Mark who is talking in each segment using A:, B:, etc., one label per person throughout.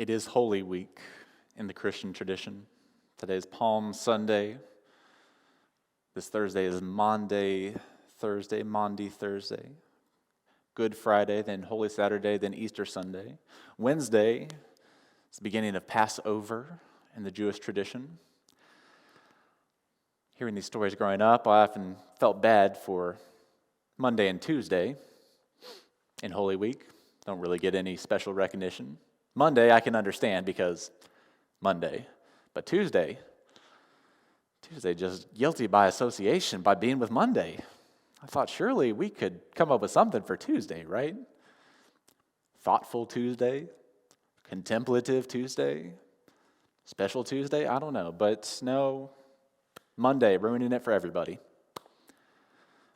A: It is Holy Week in the Christian tradition. Today is Palm Sunday. This Thursday is Maundy Thursday. Good Friday, then Holy Saturday, then Easter Sunday. Wednesday is the beginning of Passover in the Jewish tradition. Hearing these stories growing up, I often felt bad for Monday and Tuesday in Holy Week. Don't really get any special recognition. Monday I can understand because Monday. But Tuesday just guilty by association by being with Monday. I thought surely we could come up with something for Tuesday, right? Thoughtful Tuesday, contemplative Tuesday, special Tuesday, I don't know. But no, Monday, ruining it for everybody.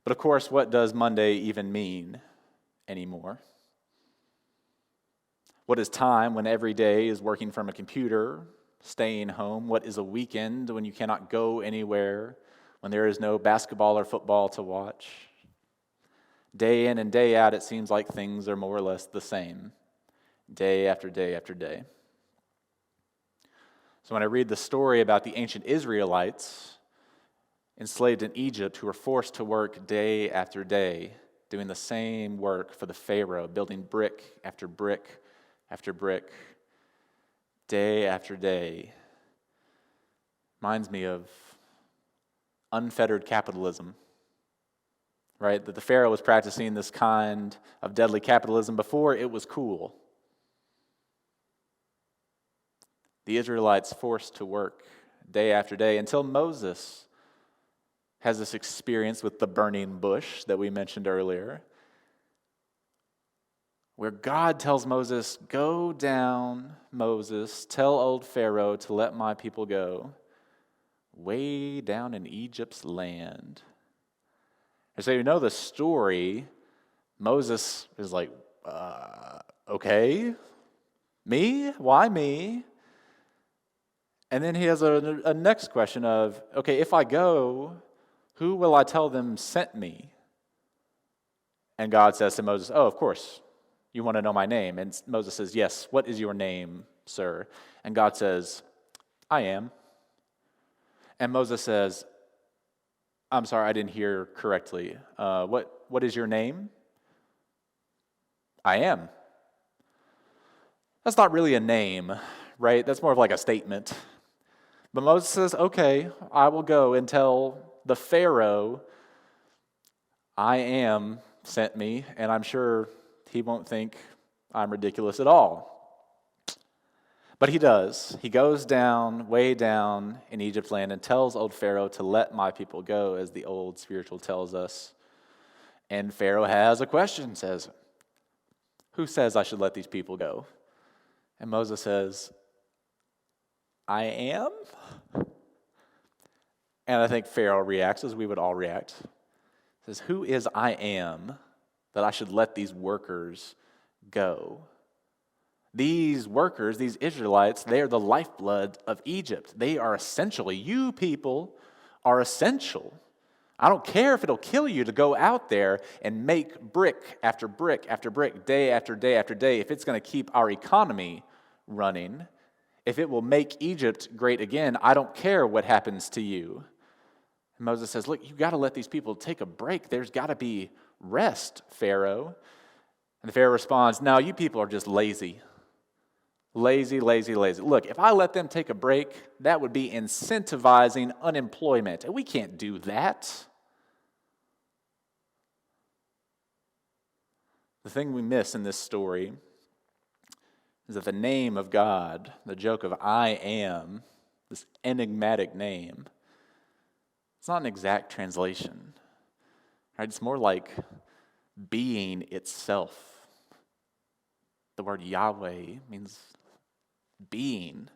A: But of course, what does Monday even mean anymore? What is time when every day is working from a computer, staying home? What is a weekend when you cannot go anywhere, when there is no basketball or football to watch? Day in and day out, it seems like things are more or less the same, day after day after day. So when I read the story about the ancient Israelites enslaved in Egypt who were forced to work day after day, doing the same work for the Pharaoh, building brick after brick after brick, day after day, reminds me of unfettered capitalism, right? That the Pharaoh was practicing this kind of deadly capitalism before it was cool. The Israelites forced to work day after day until Moses has this experience with the burning bush that we mentioned earlier, where God tells Moses, "Go down, Moses, tell old Pharaoh to let my people go, way down in Egypt's land." And so you know the story. Moses is like, okay, me? Why me? And then he has a next question of, okay, if I go, who will I tell them sent me? And God says to Moses, oh, of course, you want to know my name. And Moses says, yes, what is your name, sir? And God says, I am. And Moses says, I'm sorry, I didn't hear correctly. What is your name? I am. That's not really a name, right? That's more of like a statement. But Moses says, okay, I will go and tell the Pharaoh, I am sent me, and I'm sure he won't think I'm ridiculous at all. But he does. He goes down, way down in Egypt land and tells old Pharaoh to let my people go, as the old spiritual tells us. And Pharaoh has a question, says, who says I should let these people go? And Moses says, I am? And I think Pharaoh reacts as we would all react. He says, who is I am that I should let these workers go? These workers, these Israelites, they are the lifeblood of Egypt. They are essential. You people are essential. I don't care if it'll kill you to go out there and make brick after brick after brick, day after day after day, if it's going to keep our economy running, if it will make Egypt great again, I don't care what happens to you. And Moses says, look, you've got to let these people take a break. There's got to be rest, Pharaoh. And the Pharaoh responds, no, you people are just lazy. Lazy. Look, if I let them take a break, that would be incentivizing unemployment. And we can't do that. The thing we miss in this story is that the name of God, the joke of I am, this enigmatic name, it's not an exact translation. Right? It's more like being itself. The word Yahweh means being,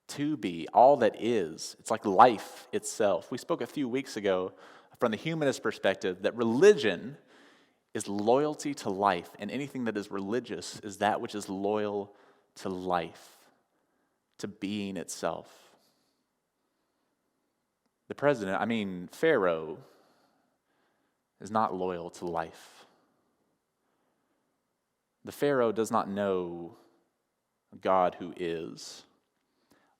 A: to be, all that is. It's like life itself. We spoke a few weeks ago from the humanist perspective that religion is loyalty to life, and anything that is religious is that which is loyal to life, to being itself. Pharaoh is not loyal to life. The Pharaoh does not know a God who is.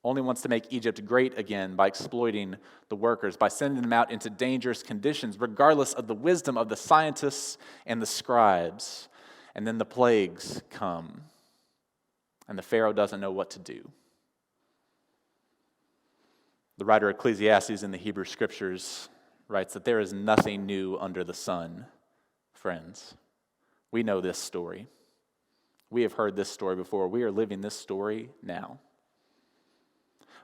A: Only wants to make Egypt great again by exploiting the workers, by sending them out into dangerous conditions, regardless of the wisdom of the scientists and the scribes. And then the plagues come, and the Pharaoh doesn't know what to do. The writer Ecclesiastes in the Hebrew Scriptures writes that there is nothing new under the sun, friends. We know this story. We have heard this story before. We are living this story now.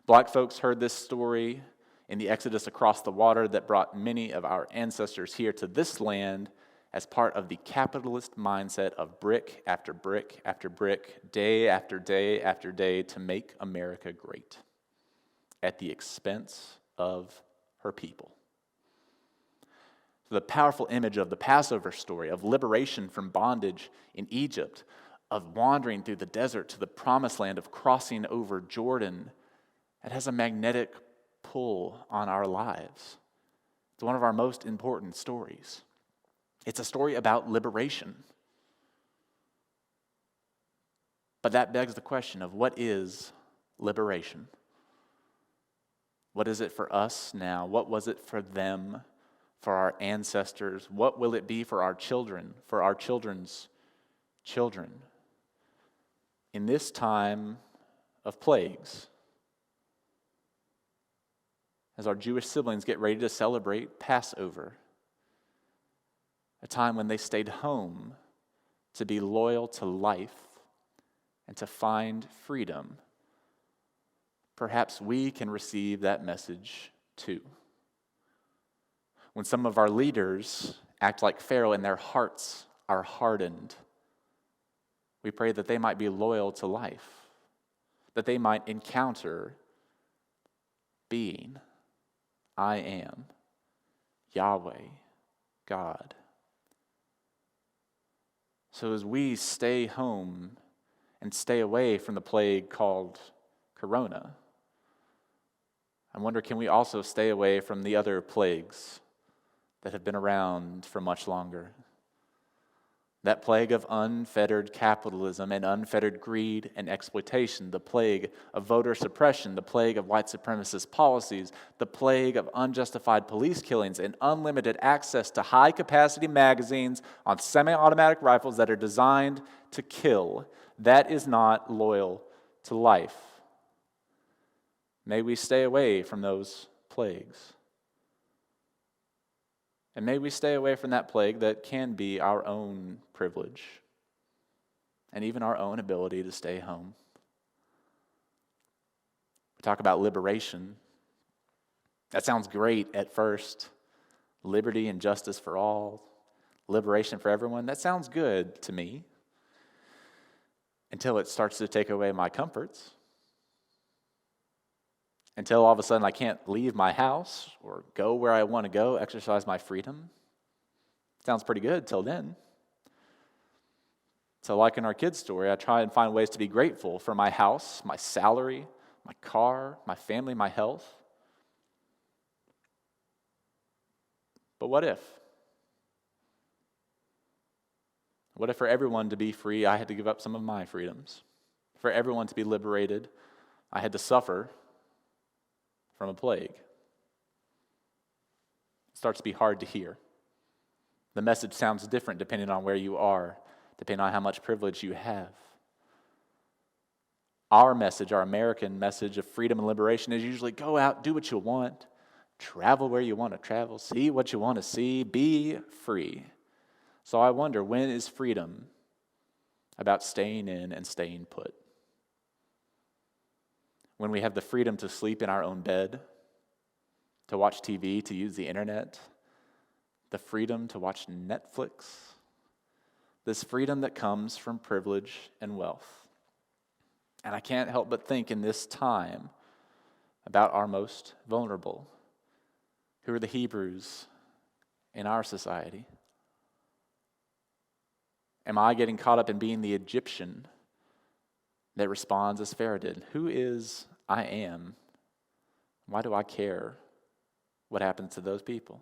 A: Black folks heard this story in the exodus across the water that brought many of our ancestors here to this land as part of the capitalist mindset of brick after brick after brick, day after day after day, to make America great at the expense of her people. The powerful image of the Passover story, of liberation from bondage in Egypt, of wandering through the desert to the promised land, of crossing over Jordan, it has a magnetic pull on our lives. It's one of our most important stories. It's a story about liberation. But that begs the question of what is liberation? What is it for us now? What was it for them, for our ancestors? What will it be for our children, for our children's children? In this time of plagues, as our Jewish siblings get ready to celebrate Passover, a time when they stayed home to be loyal to life and to find freedom, perhaps we can receive that message too. When some of our leaders act like Pharaoh and their hearts are hardened, we pray that they might be loyal to life, that they might encounter being, I am, Yahweh, God. So as we stay home and stay away from the plague called Corona, I wonder, can we also stay away from the other plagues that have been around for much longer? That plague of unfettered capitalism and unfettered greed and exploitation, the plague of voter suppression, the plague of white supremacist policies, the plague of unjustified police killings and unlimited access to high-capacity magazines on semi-automatic rifles that are designed to kill. That is not loyal to life. May we stay away from those plagues. And may we stay away from that plague that can be our own privilege and even our own ability to stay home. We talk about liberation. That sounds great at first. Liberty and justice for all, liberation for everyone. That sounds good to me until it starts to take away my comforts. Until all of a sudden I can't leave my house or go where I want to go, exercise my freedom. Sounds pretty good till then. So like in our kids' story, I try and find ways to be grateful for my house, my salary, my car, my family, my health. But what if? What if for everyone to be free, I had to give up some of my freedoms? For everyone to be liberated, I had to suffer from a plague. It starts to be hard to hear. The message sounds different depending on where you are, depending on how much privilege you have. Our message, our American message of freedom and liberation is usually go out, do what you want, travel where you want to travel, see what you want to see, be free. So I wonder, when is freedom about staying in and staying put? When we have the freedom to sleep in our own bed, to watch TV, to use the internet, the freedom to watch Netflix, this freedom that comes from privilege and wealth. And I can't help but think in this time about our most vulnerable, who are the Hebrews in our society. Am I getting caught up in being the Egyptian that responds as Pharaoh did? Who is I am? Why do I care what happens to those people?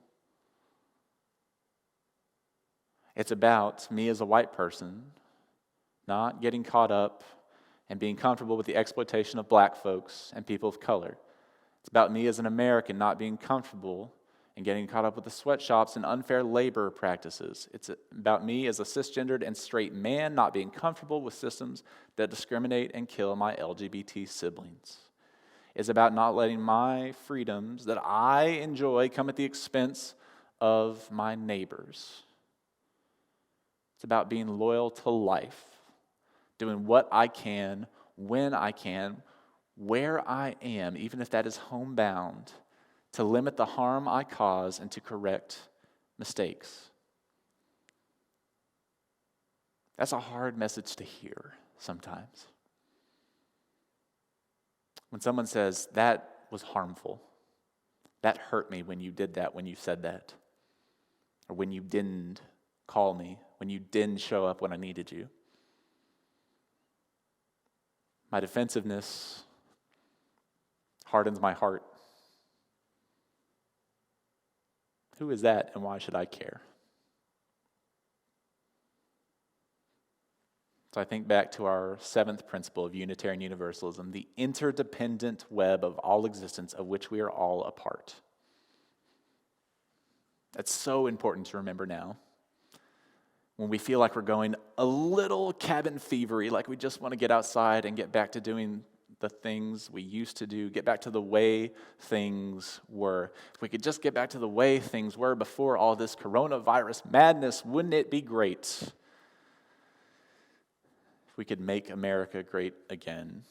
A: It's about me as a white person not getting caught up and being comfortable with the exploitation of black folks and people of color. It's about me as an American not being comfortable and getting caught up with the sweatshops and unfair labor practices. It's about me as a cisgendered and straight man not being comfortable with systems that discriminate and kill my LGBT siblings. It's about not letting my freedoms that I enjoy come at the expense of my neighbors. It's about being loyal to life, doing what I can, when I can, where I am, even if that is homebound, to limit the harm I cause and to correct mistakes. That's a hard message to hear sometimes. When someone says, that was harmful, that hurt me when you did that, when you said that, or when you didn't call me, when you didn't show up when I needed you. My defensiveness hardens my heart. Who is that and why should I care? So I think back to our seventh principle of Unitarian Universalism, the interdependent web of all existence of which we are all a part. That's so important to remember now. When we feel like we're going a little cabin fevery, like we just want to get outside and get back to doing the things we used to do, get back to the way things were. If we could just get back to the way things were before all this coronavirus madness, wouldn't it be great? If we could make America great again.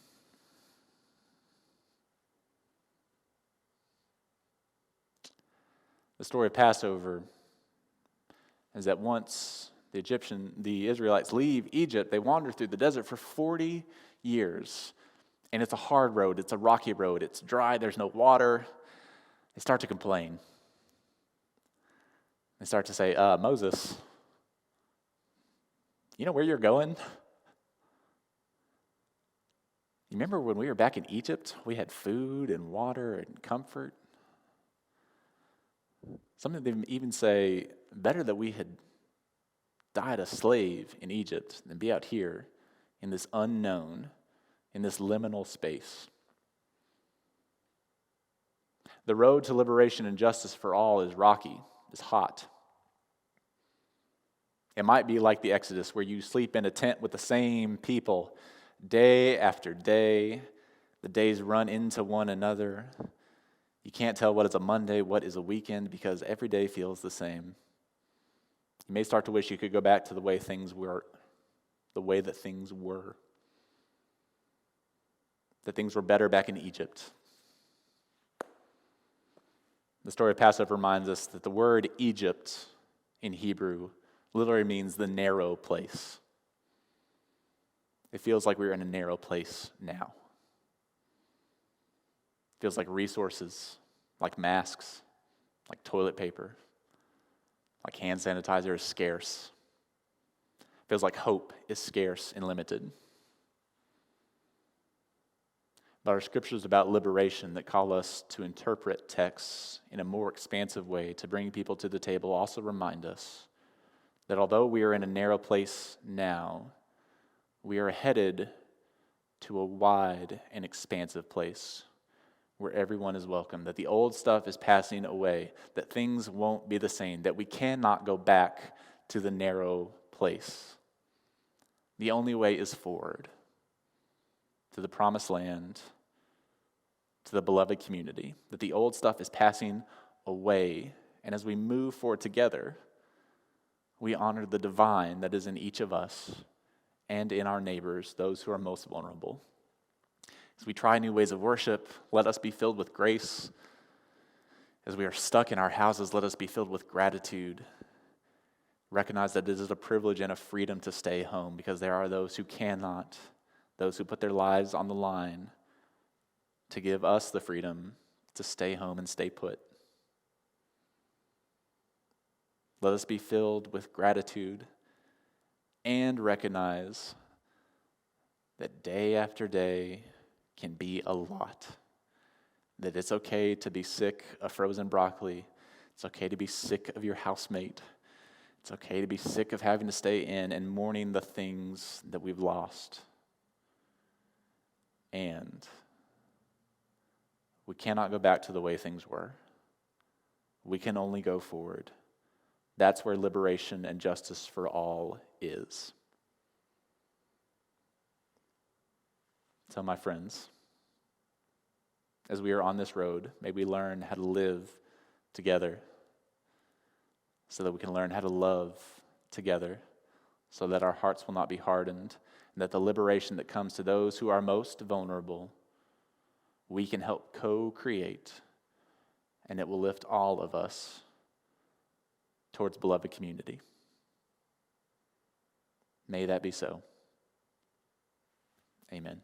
A: The story of Passover is that once the Israelites leave Egypt, they wander through the desert for 40 years. And it's a hard road, it's a rocky road, it's dry, there's no water. They start to complain. They start to say, Moses, you know where you're going? You remember when we were back in Egypt, we had food and water and comfort? Some of them even say, better that we had died a slave in Egypt than be out here in this unknown, in this liminal space. The road to liberation and justice for all is rocky, is hot. It might be like the Exodus, where you sleep in a tent with the same people day after day. The days run into one another. You can't tell what is a Monday, what is a weekend, because every day feels the same. You may start to wish you could go back to the way things were, the way that things were. That things were better back in Egypt. The story of Passover reminds us that the word Egypt in Hebrew literally means the narrow place. It feels like we're in a narrow place now. It feels like resources, like masks, like toilet paper, like hand sanitizer is scarce. It feels like hope is scarce and limited. But our scriptures about liberation that call us to interpret texts in a more expansive way, to bring people to the table, also remind us that although we are in a narrow place now, we are headed to a wide and expansive place where everyone is welcome, that the old stuff is passing away, that things won't be the same, that we cannot go back to the narrow place. The only way is forward to the promised land, to the beloved community, that the old stuff is passing away. And as we move forward together, we honor the divine that is in each of us and in our neighbors, those who are most vulnerable. As we try new ways of worship, let us be filled with grace. As we are stuck in our houses, let us be filled with gratitude. Recognize that it is a privilege and a freedom to stay home, because there are those who cannot, those who put their lives on the line to give us the freedom to stay home and stay put. Let us be filled with gratitude and recognize that day after day can be a lot. That it's okay to be sick of frozen broccoli. It's okay to be sick of your housemate. It's okay to be sick of having to stay in and mourning the things that we've lost. And we cannot go back to the way things were. We can only go forward. That's where liberation and justice for all is. So, my friends, as we are on this road, may we learn how to live together so that we can learn how to love together, so that our hearts will not be hardened, and that the liberation that comes to those who are most vulnerable, we can help co-create, and it will lift all of us towards beloved community. May that be so. Amen.